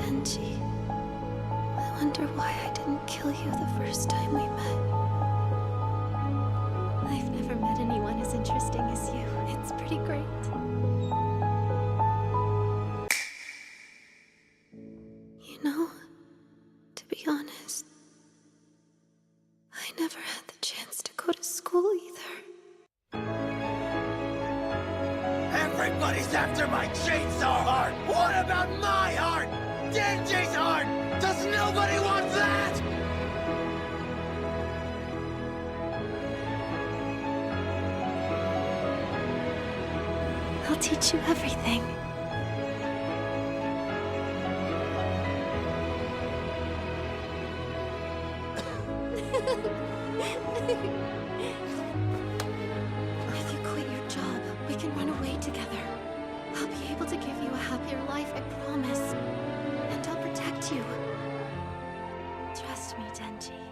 Denji, I wonder why I didn't kill you the first time we met. I've never met anyone as interesting as you. It's pretty great. You know, to be honest, I never had the chance to go to school either. Everybody's after my chainsaw heart! What about my heart? Denji's heart! Does nobody want that? I'll teach you everything. If you quit your job, we can run away together. I'll be able to give you a happier life, I promise. And I'll protect you. Trust me, Denji.